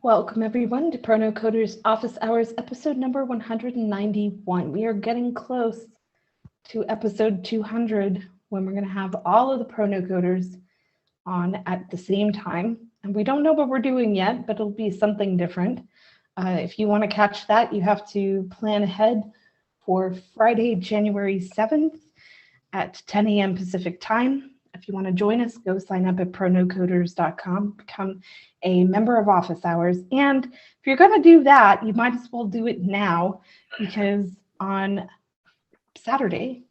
Welcome everyone to Pro NoCoders Office Hours episode number 191. We are getting close to episode 200 when we're going to have all of the Pro NoCoders on at the same time. And we don't know what we're doing yet, but it'll be something different. If you want to catch that, you have to plan ahead for Friday, January 7th at 10 a.m. Pacific time. If you want to join us, go sign up at pronocoders.com, become a member of Office Hours. And if you're going to do that, you might as well do it now, because on Saturday,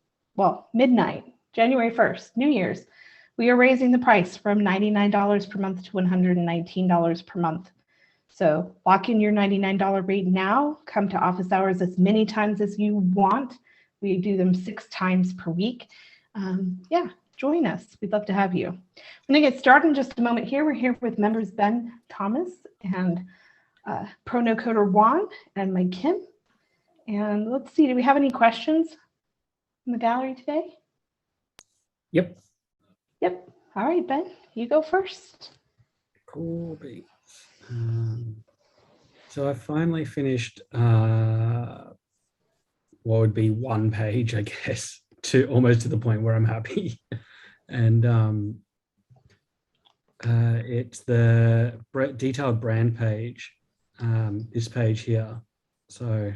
midnight, January 1st, New Year's, we are raising the price from $99 per month to $119 per month. So lock in your $99 rate now. Come to Office Hours as many times as you want. We do them 6 times per week. Join us. We'd love to have you. I'm going to get started in just a moment here. We're here with members Ben Thomas and Pro NoCoder Juan and Mike Kim. And let's see, do we have any questions in the gallery today? Yep. All right, Ben, you go first. Cool beats. So I finally finished what would be one page, I guess, to almost to the point where I'm happy. And it's the detailed brand page, this page here. So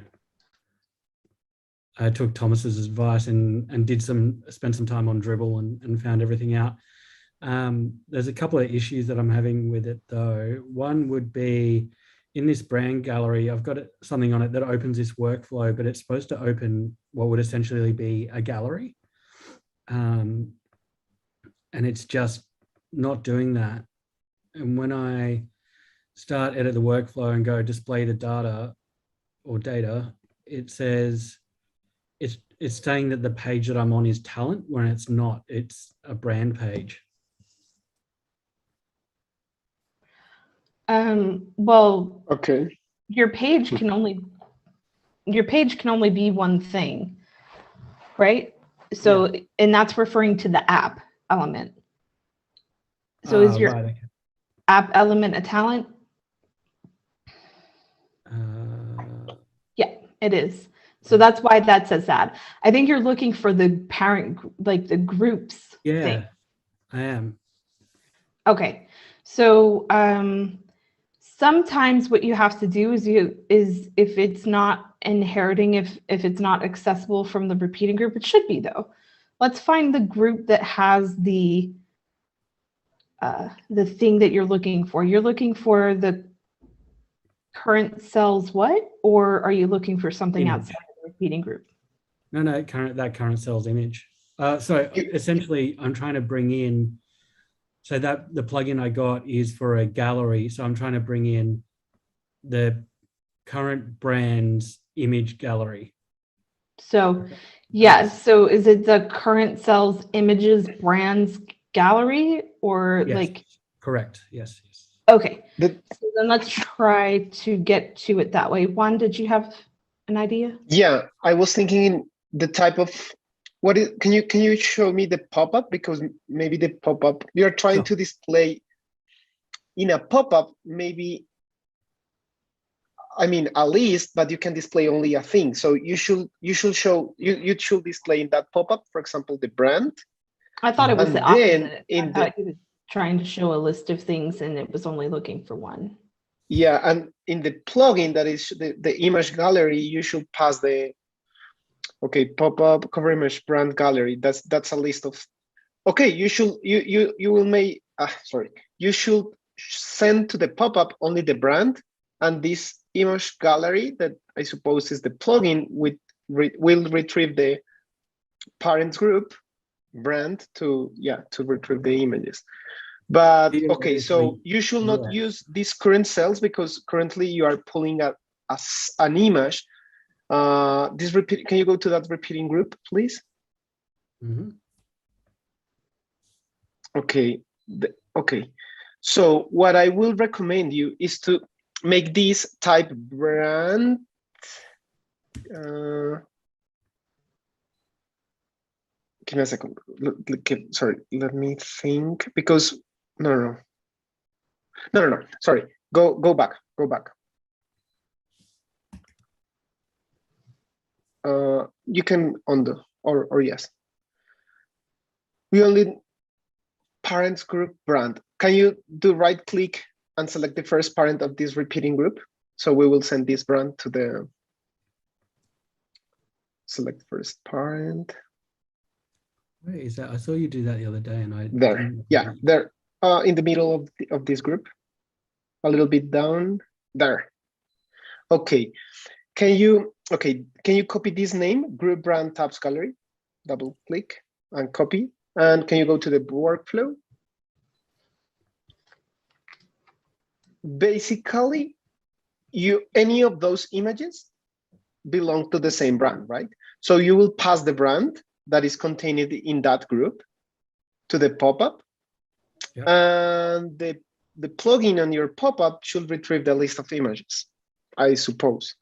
I took Thomas's advice and spent some time on Dribble and found everything out. There's a couple of issues that I'm having with it though. One would be in this brand gallery, I've got something on it that opens this workflow, but it's supposed to open what would essentially be a gallery. And it's just not doing that. And when I start edit the workflow and go display the data, it says it's saying that the page that I'm on is talent when it's not. It's a brand page. Okay. Your page can only be one thing, right? So, yeah. And that's referring to the app element. So is your app element a talent? Yeah, it is. So that's why that says that. I think you're looking for the parent, like the groups. Yeah, thing. I am. Okay. So sometimes what you have to do is if it's not inheriting, if it's not accessible from the repeating group, it should be though. Let's find the group that has the thing that you're looking for. You're looking for the current cells what? Or are you looking for something outside of the repeating group? No, that current cells image. So essentially I'm trying to bring in, so that the plugin I got is for a gallery. So I'm trying to bring in the current brand's image gallery. So yes. So is it the current cells images brands gallery or yes, like? Correct. Yes. Okay. So then let's try to get to it that way. Juan, did you have an idea? Yeah, I was thinking in the type of can you show me the pop-up, because maybe the pop-up you're trying to display in a pop-up, maybe a list, but you can display only a thing. So you should display in that pop-up, for example, the brand. I thought it was the opposite. I thought he was trying to show a list of things and it was only looking for one. Yeah, and in the plugin that is the image gallery, you should pass the pop-up cover image brand gallery. That's a list of you should send to the pop-up only the brand, and this image gallery that I suppose is the plugin will retrieve the parent group brand to retrieve the images. But okay, so you should not use these current cells because currently you are pulling an image. Can you go to that repeating group, please? Mm-hmm. Okay. So what I will recommend you is to make this type brand. Give me a second. Sorry, let me think, because no. Sorry. Go back. Go back. You can undo or yes. We only parents group brand. Can you do right click and select the first parent of this repeating group? So we will send this brand to the select first parent. Where is that? I saw you do that the other day, and I There. didn't Yeah, really- there. In the middle of this group, a little bit down there. Okay. Can you copy this name, group brand tabs gallery? Double click and copy. And can you go to the workflow? Basically, any of those images belong to the same brand, right? So you will pass the brand that is contained in that group to the pop-up. Yep. And the plugin on your pop-up should retrieve the list of images, I suppose.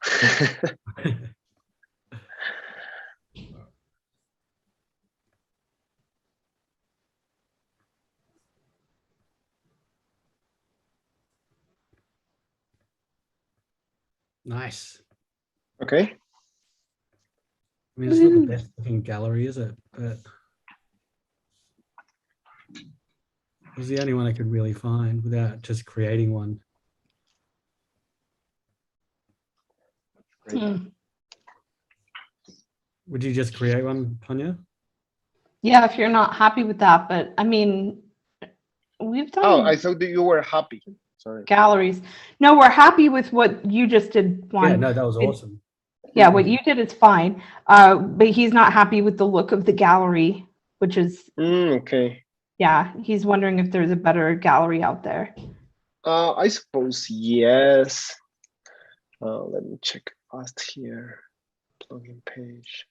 Nice. Okay. I mean, it's not the best looking gallery, is it? But it was the only one I could really find without just creating one. Hmm. Would you just create one, Tonya? Yeah, if you're not happy with that, but I mean, we've done Oh, I thought that you were happy. Sorry. galleries. No, we're happy with what you just did, Juan. Yeah, no, that was awesome. Yeah, what you did is fine. But he's not happy with the look of the gallery, which is, Okay. yeah, he's wondering if there's a better gallery out there. I suppose yes. Let me check fast here. Plugin page,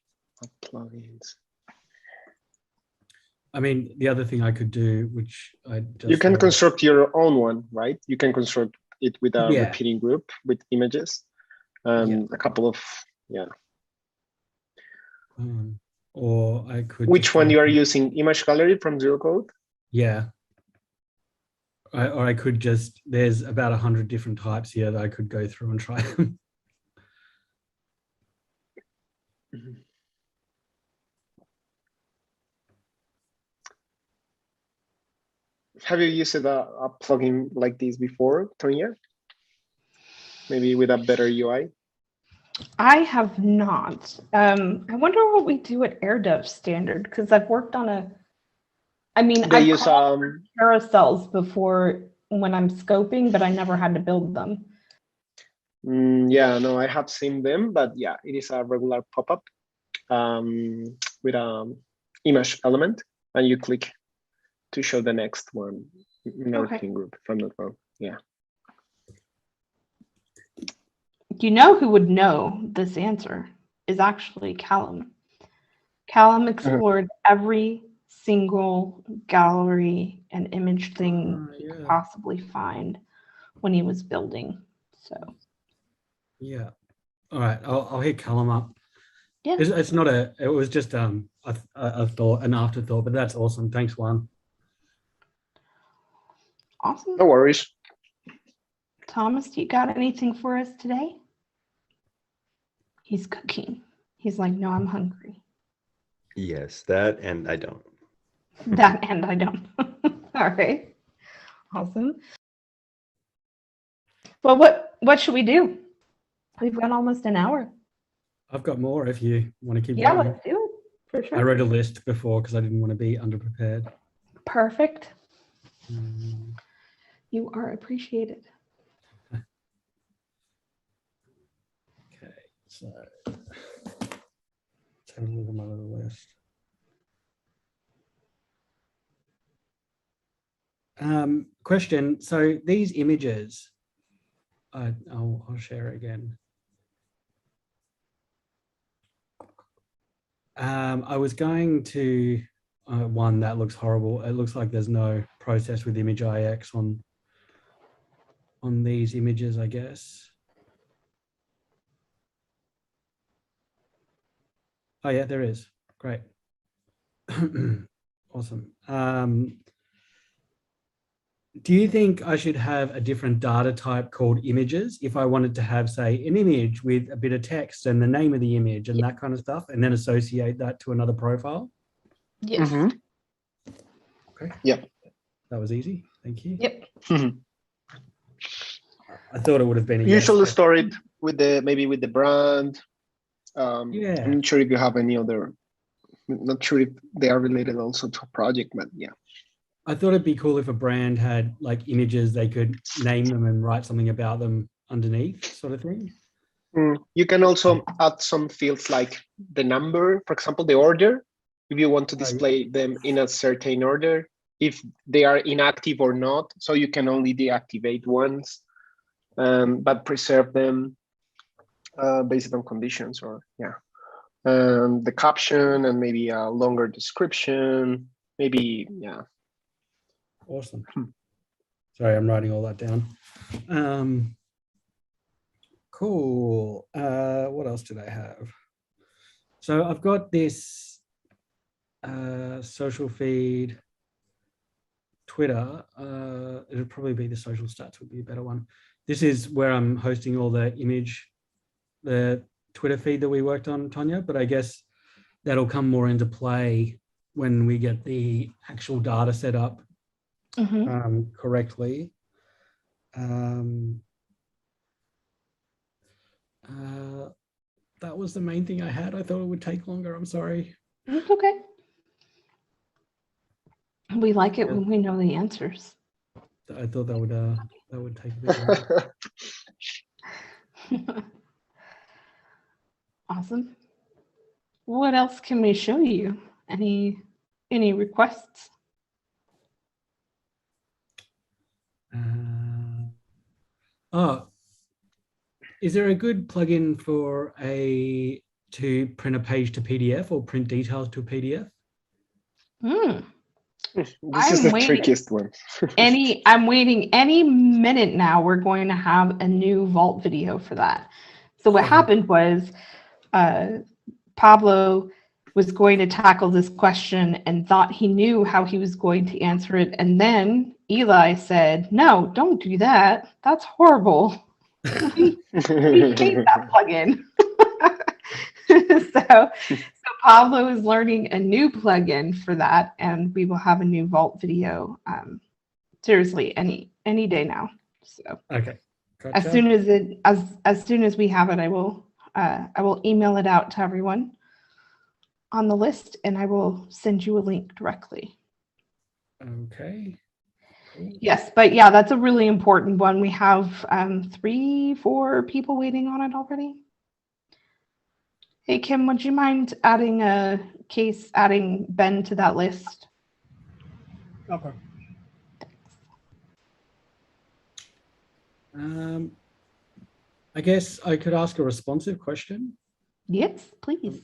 plugins. I mean, the other thing I could do, which I just You can construct your own one, right? You can construct it with a Yeah. repeating group with images and a couple of, yeah. Or I could. Which one you are using? Image gallery from Zero Code? Yeah. Or I could just, there's about 100 different types here that I could go through and try them. Have you used a plugin like this before, Tonya? Maybe with a better UI? I have not. I wonder what we do at AirDev standard, because I've worked on They I've use called for carousels before when I'm scoping, but I never had to build them. Yeah, no, I have seen them, but yeah, it is a regular pop-up with an image element, and you click to show the next one in our team group, if I'm not wrong. Yeah. You know who would know this answer is actually Callum. Callum explored every single gallery and image thing he could possibly find when he was building. So yeah. All right, I'll hit Callum up. yeah, It's not it was just a thought, an afterthought, but that's awesome. Thanks, Juan. awesome. No worries. Thomas, do you got anything for us today? He's cooking. He's like, no, I'm hungry. Yes, that and I don't. That and I don't. All right. Awesome. Well, what should we do? We've got almost an hour. I've got more if you want to keep Yeah, going. let's do it for sure. I wrote a list before because I didn't want to be underprepared. Perfect. You are appreciated. Okay, so let's have a look at my little list. Question. So these images, I'll share it again. I was going to one that looks horrible. It looks like there's no process with image IX on these images, I guess. Oh yeah, there is. Great. Awesome. Do you think I should have a different data type called images if I wanted to have, say, an image with a bit of text and the name of the image and that kind of stuff, and then associate that to another profile? Yes. Mhm. Okay. Yep. That was easy. Thank you. Yep. I thought it would have been a yes. Usually store it with maybe with the brand. Yeah. I'm not sure if you have any other. Not sure if they are related also to a project, but yeah. I thought it'd be cool if a brand had like images they could name them and write something about them underneath, sort of thing. You can also add some fields like the number, for example, the order, if you want to display them in a certain order, if they are inactive or not. So you can only deactivate ones, but preserve them based on conditions, or yeah. The caption and maybe a longer description, maybe, yeah. Awesome. Sorry, I'm writing all that down. Cool. What else did I have? So I've got this social feed, Twitter. It'll probably be the social stats would be a better one. This is where I'm hosting all the Twitter feed that we worked on, Tonya, but I guess that'll come more into play when we get the actual data set up correctly. That was the main thing I had. I thought it would take longer. I'm sorry. It's okay. We like it when we know the answers. I thought that would take a bit longer. Awesome. What else can we show you? Any requests? Is there a good plugin for to print a page to PDF or print details to a PDF? This is the trickiest one. I'm waiting any minute now. We're going to have a new Vault video for that. So what happened was Pablo was going to tackle this question and thought he knew how he was going to answer it. And then Eli said, no, don't do that. That's horrible. we hate that plugin. So Pablo is learning a new plugin for that, and we will have a new Vault video seriously any day now. So okay. Gotcha. As soon as we have it, I will email it out to everyone on the list, and I will send you a link directly. Okay. Cool. Yes, but yeah, that's a really important one. We have 3-4 people waiting on it already. Hey, Kim, would you mind adding Ben to that list? Okay. I guess I could ask a responsive question. Yes, please.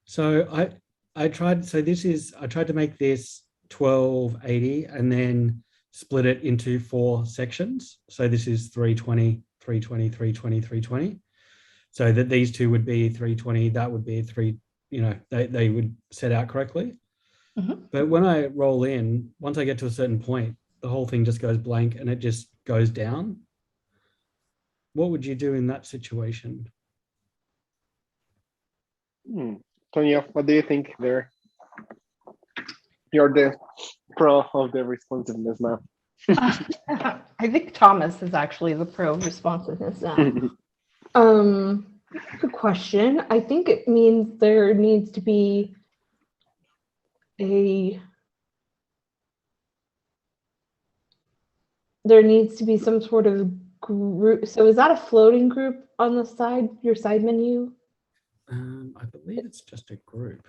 So I tried to make this 1280 and then split it into 4 sections. So this is 320, 320, 320, 320. So that these two would be 320, that would be 3, they would set out correctly. Mm-hmm. But when I roll in, once I get to a certain point, the whole thing just goes blank and it just goes down. What would you do in that situation? Tonya, what do you think there? You're the pro of the responsiveness now. I think Thomas is actually the pro of responsiveness now. Good question. I think it means there needs to be some sort of group. So is that a floating group on the side, your side menu? I believe it's just a group.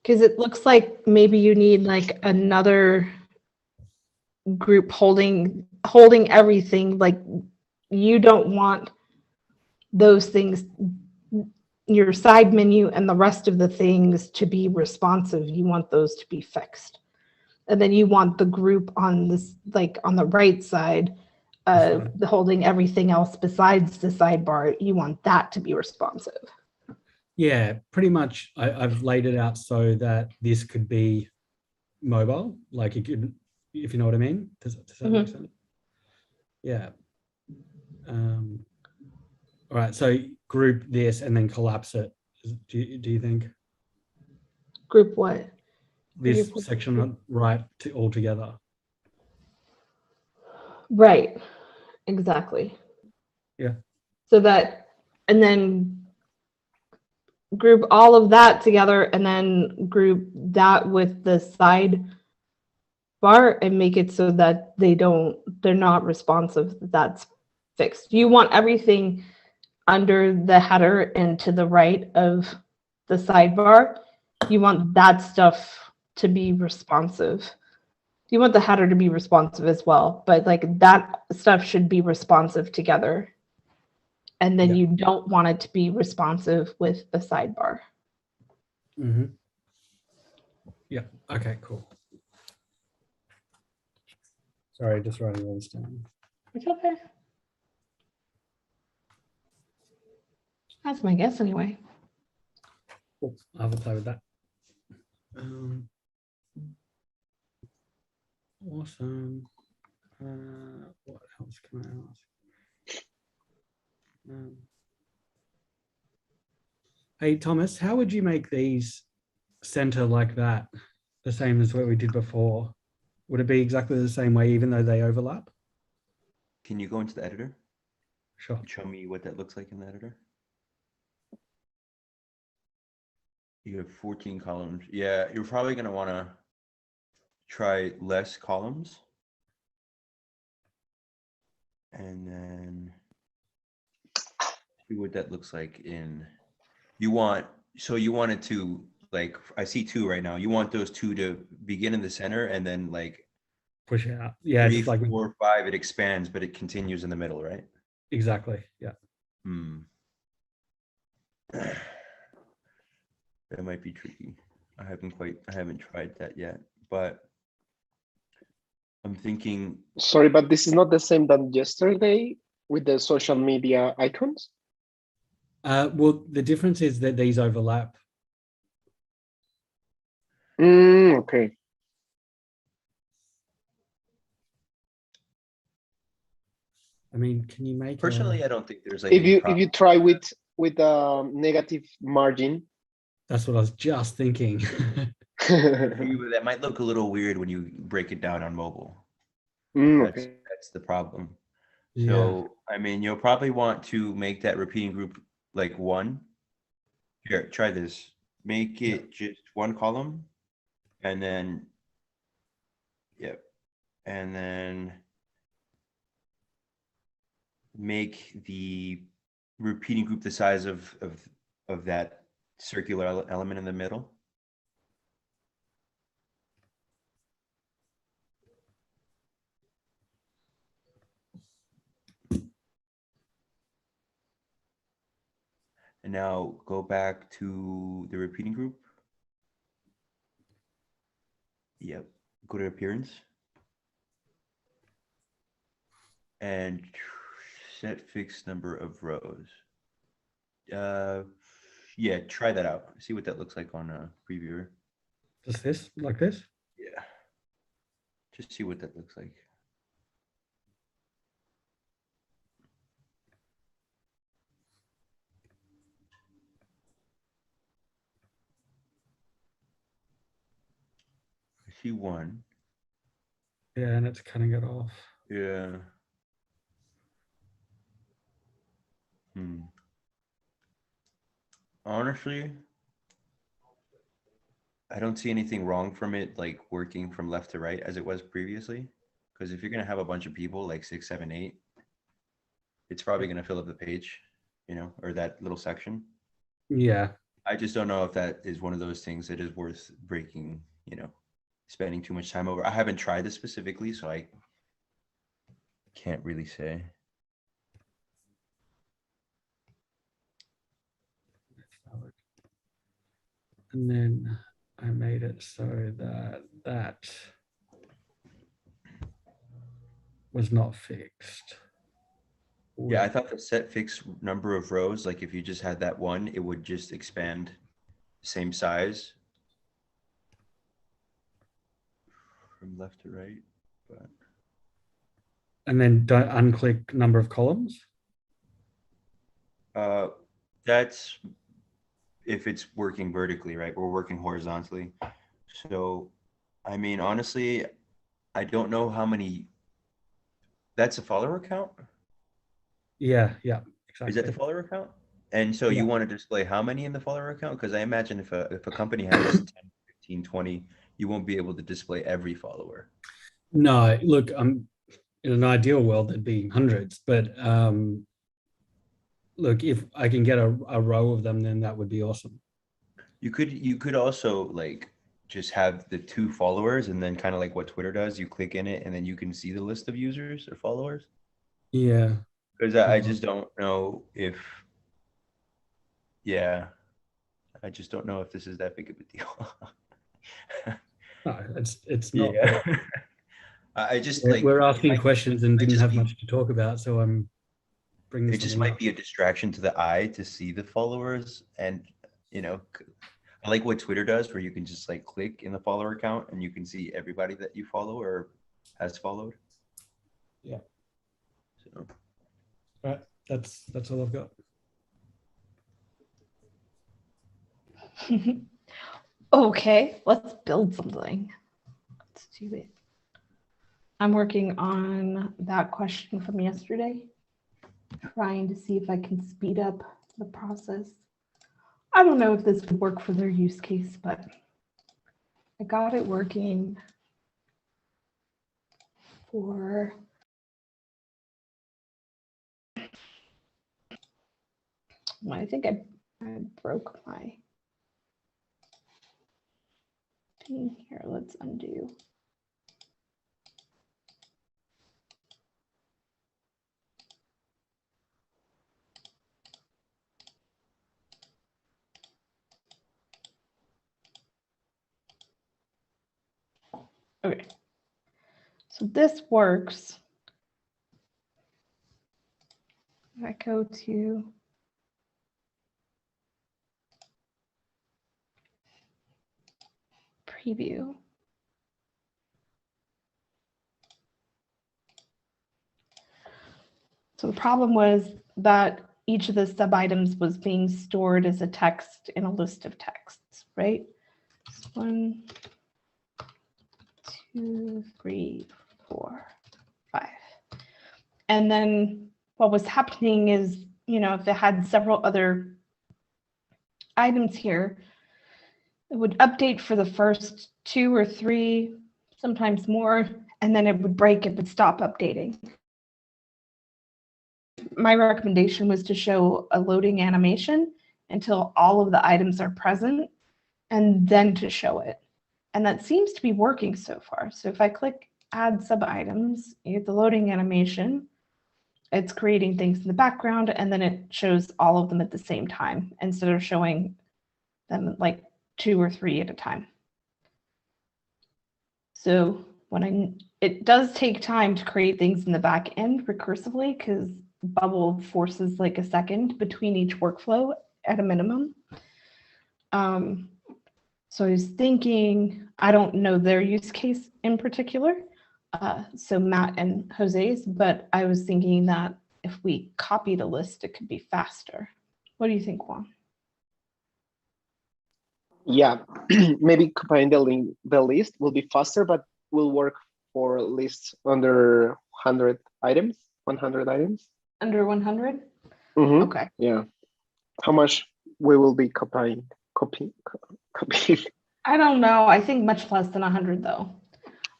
Because it looks like maybe you need like another group holding everything. Like you don't want those things, your side menu and the rest of the things to be responsive. You want those to be fixed. And then you want the group on this, like on the right side, holding everything else besides the sidebar. You want that to be responsive. Yeah, pretty much. I've laid it out so that this could be mobile. Like it could, if you know what I mean. Does that make sense? Yeah. All right. So group this and then collapse it. Do you think Group what? this section right all together? Right. Exactly. Yeah. So that, and then group all of that together and then group that with the side bar and make it so that they're not responsive. That's fixed. You want everything under the header and to the right of the sidebar. You want that stuff to be responsive. You want the header to be responsive as well, but like that stuff should be responsive together. And then you don't want it to be responsive with the sidebar. Mm-hmm. Yeah. Okay, cool. Sorry, just writing all this down. It's okay. That's my guess anyway. Cool. I'll have a play with that. Awesome. What else can I ask? Hey, Thomas, how would you make these center like that, the same as what we did before? Would it be exactly the same way, even though they overlap? Can you go into the editor? Sure. Show me what that looks like in the editor. You have 14 columns. Yeah, you're probably going to want to try less columns. And then see what that looks like in, you want it to, like, I see 2 right now. You want those 2 to begin in the center and then like Push it out. Yeah, 3, just like 4, 5, it expands, but it continues in the middle, right? exactly. Yeah. That might be tricky. I haven't tried that yet, but I'm thinking. Sorry, but this is not the same than yesterday with the social media icons? Well, the difference is that these overlap. Okay. I mean, can you make Personally, I don't think there's like if any you problem. if you try with a negative margin. That's what I was just thinking. That might look a little weird when you break it down on mobile. Okay. That's the problem. Yeah. So, I mean, you'll probably want to make that repeating group like 1. Here, try this. Make it just 1 column, and then, and then make the repeating group the size of that circular element in the middle. And now go back to the repeating group. Yep. Go to appearance. And set fixed number of rows. Yeah, try that out. See what that looks like on a previewer. Just this, like this? Yeah. Just see what that looks like. I see 1. Yeah, and it's cutting it off. Yeah. Honestly, I don't see anything wrong from it, like working from left to right as it was previously. Because if you're going to have a bunch of people, like 6, 7, 8, it's probably going to fill up the page, or that little section. Yeah. I just don't know if that is one of those things that is worth breaking, spending too much time over. I haven't tried this specifically, so I can't really say. And then I made it so that that was not fixed. Yeah, I thought the set fixed number of rows, like if you just had that 1, it would just expand the same size from left to right. And then don't unclick number of columns. That's if it's working vertically, right? We're working horizontally. So, I mean, honestly, I don't know how many. That's a follower count? Yeah, Is that the exactly. follower count? And so Yeah. you want to display how many in the follower account? Because I imagine if a company has 10, 15, 20, you won't be able to display every follower. No, look, in an ideal world, there'd be hundreds, but look, if I can get a row of them, then that would be awesome. You could also like just have the 2 followers and then kind of like what Twitter does, you click in it and then you can see the list of users or followers. Yeah. Because I just don't know if, yeah, I just don't know if this is that big of a deal. No, it's not. Yeah. I just like We're asking questions and didn't have be, much to talk about, so I'm bringing it just something might up. be a distraction to the eye to see the followers. And, you know, I like what Twitter does where you can just like click in the follower account and you can see everybody that you follow or has followed. Yeah. So. Right. That's all I've got. Okay, let's build something. Let's do it. I'm working on that question from yesterday, trying to see if I can speed up the process. I don't know if this would work for their use case, but I got it working for I think I broke my thing here. Let's undo. Okay, so this works. If I go to preview, so the problem was that each of the sub items was being stored as a text in a list of texts, right? 1, 2, 3, 4, 5. And then what was happening is, you know, if it had several other items here, it would update for the first 2 or 3, sometimes more, and then it would break, it would stop updating. My recommendation was to show a loading animation until all of the items are present and then to show it. And that seems to be working so far. So if I click add sub items, you get the loading animation. It's creating things in the background and then it shows all of them at the same time instead of showing them like 2 or 3 at a time. So it does take time to create things in the back end recursively because Bubble forces like a second between each workflow at a minimum. So I was thinking, I don't know their use case in particular, so Matt and Jose's, but I was thinking that if we copied a list, it could be faster. What do you think, Juan? Yeah, maybe copying the list will be faster, but will work for lists under 100 items, 100 items. Under 100? Mm-hmm. Okay. Yeah. How much we will be copying? I don't know. I think much less than 100 though.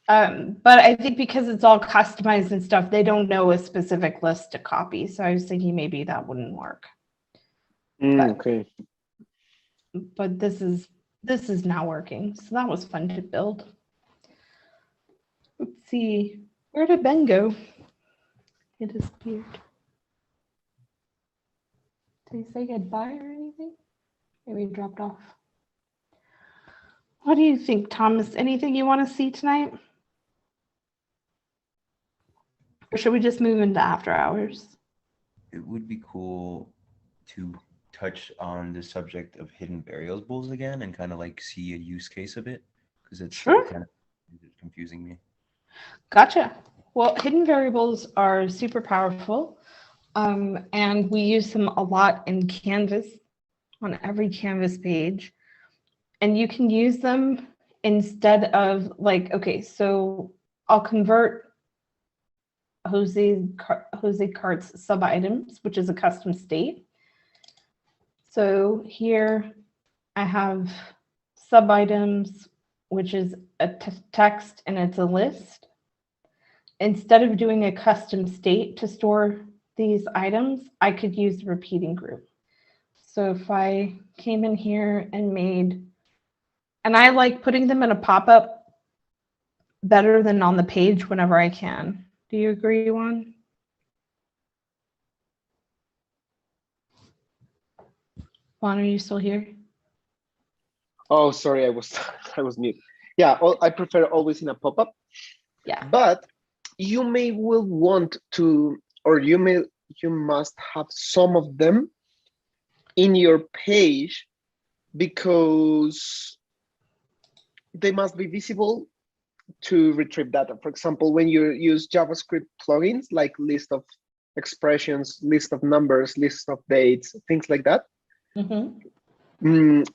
But I think because it's all customized and stuff, they don't know a specific list to copy. So I was thinking maybe that wouldn't work. Okay. But this is now working. So that was fun to build. Let's see. Where did Ben go? It disappeared. Did he say goodbye or anything? Maybe he dropped off. What do you think, Thomas? Anything you want to see tonight? Or should we just move into after hours? It would be cool to touch on the subject of hidden variables again and kind of like see a use case of it because it's Sure. kind of confusing me. Gotcha. Well, hidden variables are super powerful, and we use them a lot in Canvas on every Canvas page. And you can use them instead of like, okay, so I'll convert Jose Cart's sub items, which is a custom state. So here I have sub items, which is a text and it's a list. Instead of doing a custom state to store these items, I could use the repeating group. So if I came in here and made, and I like putting them in a pop-up better than on the page whenever I can. Do you agree, Juan? Juan, are you still here? Oh, sorry, I was mute. Yeah, I prefer always in a pop-up. Yeah. But you may will want to, or you must have some of them in your page because they must be visible to retrieve data. For example, when you use JavaScript plugins like list of expressions, list of numbers, list of dates, things like that,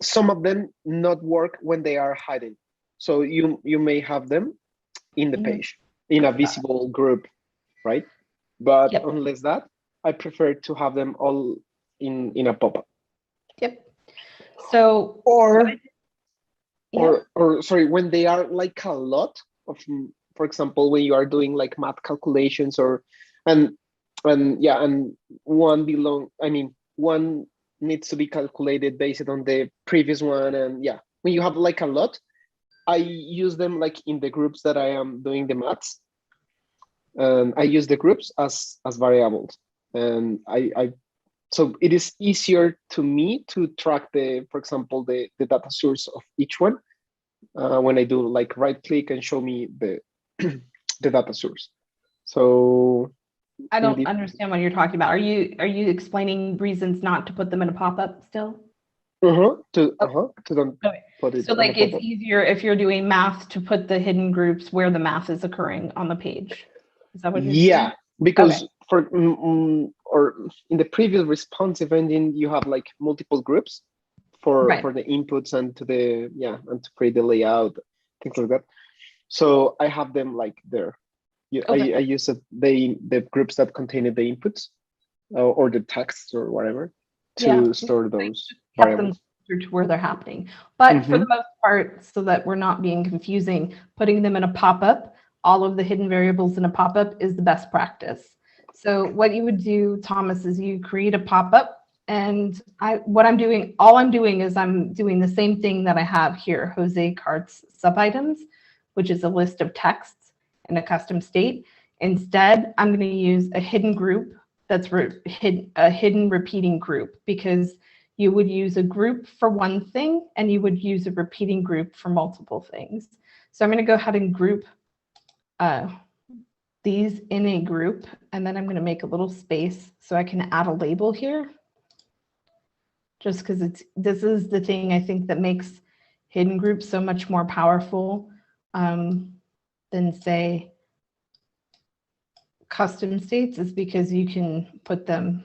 some of them not work when they are hidden. So you may have them in the page in a visible group, right? But unless that, I prefer to have them all in a pop-up. Yep. So or sorry, when they are like a lot of, for example, when you are doing like math calculations and one needs to be calculated based on the previous one, and when you have like a lot, I use them like in the groups that I am doing the maths, and I use the groups as variables, and so it is easier to me to track for example, the data source of each one when I do like right click and show me the the data source. So I don't understand what you're talking about. Are you explaining reasons not to put them in a pop-up still? To don't put it. So like it's easier if you're doing math to put the hidden groups where the math is occurring on the page. Is that what you're saying? Because for or in the previous responsive engine, you have like multiple groups for the inputs and to and to create the layout, things like that. So I have them like there. I use the groups that contain the inputs or the texts or whatever to store those variables to where they're happening. But for the most part, so that we're not being confusing, putting them in a pop-up, all of the hidden variables in a pop-up is the best practice. So what you would do, Thomas, is you create a pop-up, and all I'm doing is I'm doing the same thing that I have here, Jose Cart's sub items, which is a list of texts in a custom state. Instead, I'm going to use a hidden group that's a hidden repeating group, because you would use a group for one thing and you would use a repeating group for multiple things. So I'm going to go ahead and group these in a group, and then I'm going to make a little space so I can add a label here, just because this is the thing I think that makes hidden groups so much more powerful than, say, custom states, is because you can put them,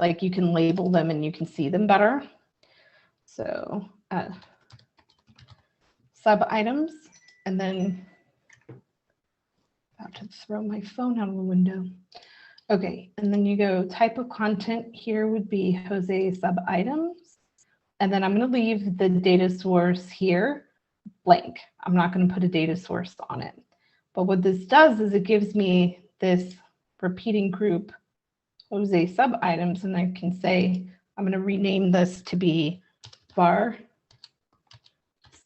like you can label them and you can see them better. So sub items, and then about to throw my phone out of the window. Okay, and then you go type of content. Here would be Jose sub items. And then I'm going to leave the data source here blank. I'm not going to put a data source on it. But what this does is it gives me this repeating group, Jose sub items, and I can say, I'm going to rename this to be var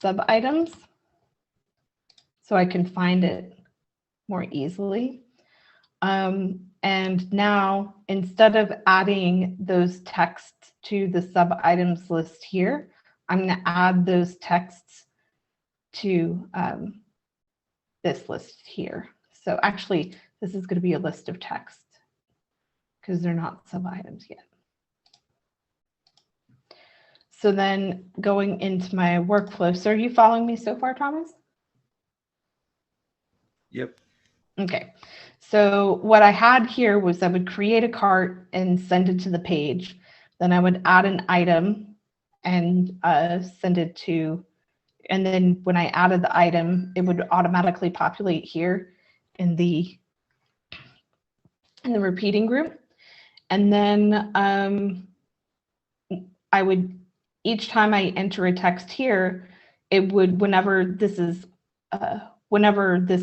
sub items so I can find it more easily. And now, instead of adding those texts to the sub items list here, I'm going to add those texts to this list here. So actually, this is going to be a list of text because they're not sub items yet. So then going into my workflow. So are you following me so far, Thomas? Yep. Okay, so what I had here was I would create a cart and send it to the page. Then I would add an item and send it to, and then when I added the item, it would automatically populate here in the repeating group. And then I would, each time I enter a text here, it would, whenever this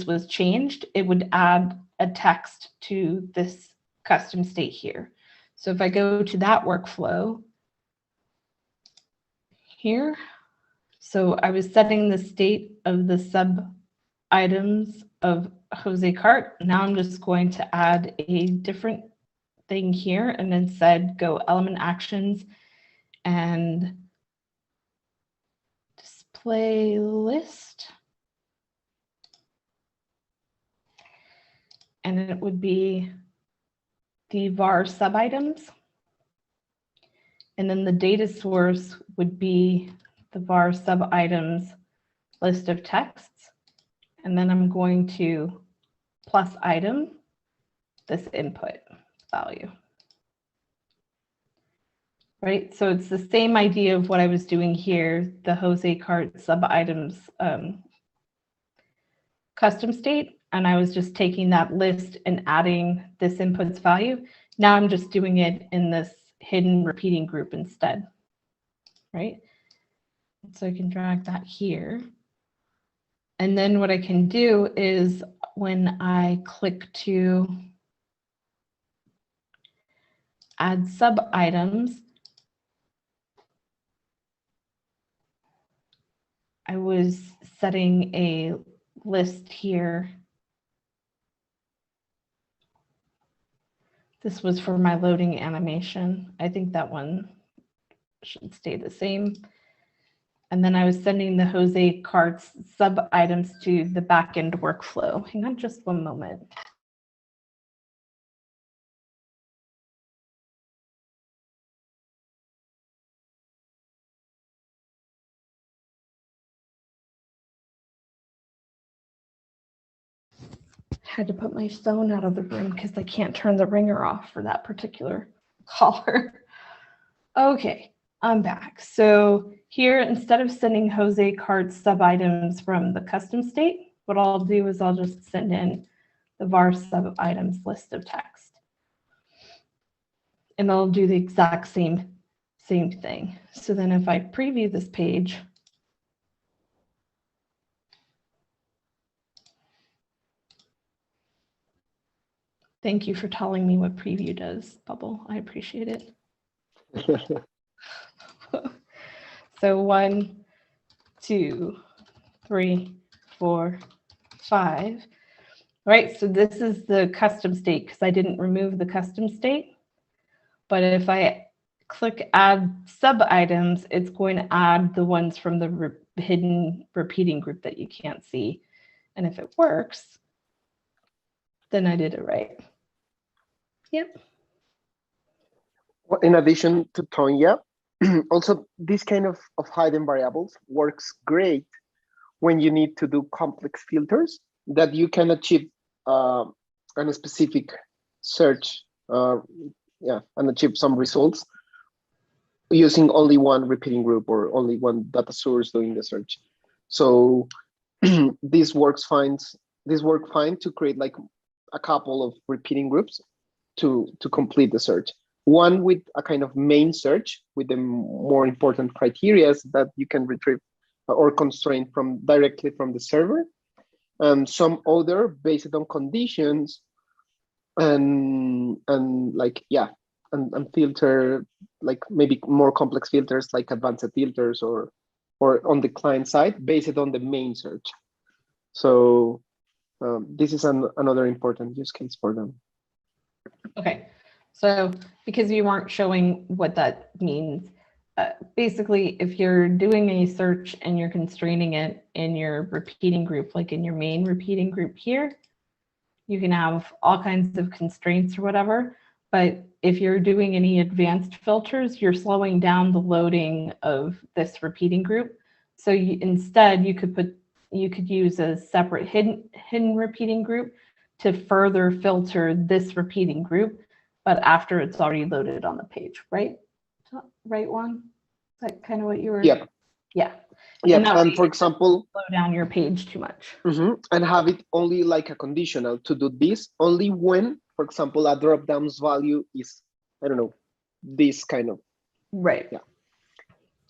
was changed, it would add a text to this custom state here. So if I go to that workflow here, so I was setting the state of the sub items of Jose Cart. Now I'm just going to add a different thing here and instead go element actions and display list. And it would be the var sub items. And then the data source would be the var sub items list of texts. And then I'm going to plus item this input value. Right, so it's the same idea of what I was doing here, the Jose Cart sub items custom state, and I was just taking that list and adding this inputs value. Now I'm just doing it in this hidden repeating group instead, right? So I can drag that here. And then what I can do is when I click to add sub items, I was setting a list here. This was for my loading animation. I think that one should stay the same. And then I was sending the Jose Cart's sub items to the backend workflow. Hang on just one moment. Had to put my phone out of the room because I can't turn the ringer off for that particular caller. Okay, I'm back. So here, instead of sending Jose Cart's sub items from the custom state, what I'll do is I'll just send in the var sub items list of text. And I'll do the exact same thing. So then if I preview this page, thank you for telling me what preview does, Bubble. I appreciate it. So 1, 2, 3, 4, 5. All right, so this is the custom state because I didn't remove the custom state. But if I click add sub items, it's going to add the ones from the hidden repeating group that you can't see. And if it works, then I did it right. Yep. Well, in addition to Tonya, also this kind of hidden variables works great when you need to do complex filters that you can achieve on a specific search, and achieve some results using only one repeating group or only one data source doing the search. So this works fine. This works fine to create like a couple of repeating groups to complete the search. One with a kind of main search with the more important criteria that you can retrieve or constrain from directly from the server, and some other based on conditions and filter, like maybe more complex filters like advanced filters or on the client side based on the main search. So this is another important use case for them. Okay, so because you weren't showing what that means, basically, if you're doing a search and you're constraining it in your repeating group, like in your main repeating group here, you can have all kinds of constraints or whatever. But if you're doing any advanced filters, you're slowing down the loading of this repeating group. So instead, you could use a separate hidden repeating group to further filter this repeating group, but after it's already loaded on the page, right? Right, Juan? Is that kind of what you were? Yep. Yeah. Yep. that And way for it doesn't example, slow down your page too much. and have it only like a conditional to do this only when, for example, a drop down's value is, I don't know, this kind of. Right. Yeah.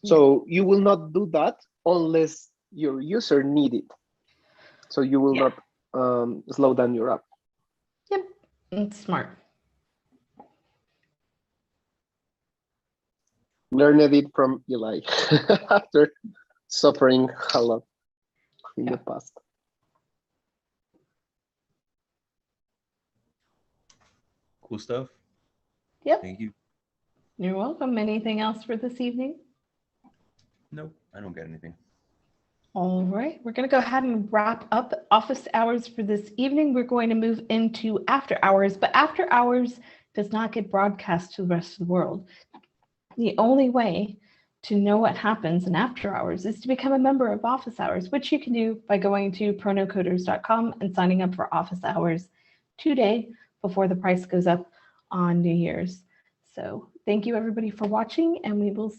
So you will not do that unless your user need it. So you will not slow down your app. Yep. It's smart. Learned it from Eli after suffering a lot in the past. Cool stuff. Yep. Thank you. You're welcome. Anything else for this evening? Nope, I don't get anything. All right, we're going to go ahead and wrap up office hours for this evening. We're going to move into after hours, but after hours does not get broadcast to the rest of the world. The only way to know what happens in after hours is to become a member of office hours, which you can do by going to pronocoders.com and signing up for office hours today before the price goes up on New Year's. So thank you everybody for watching, and we will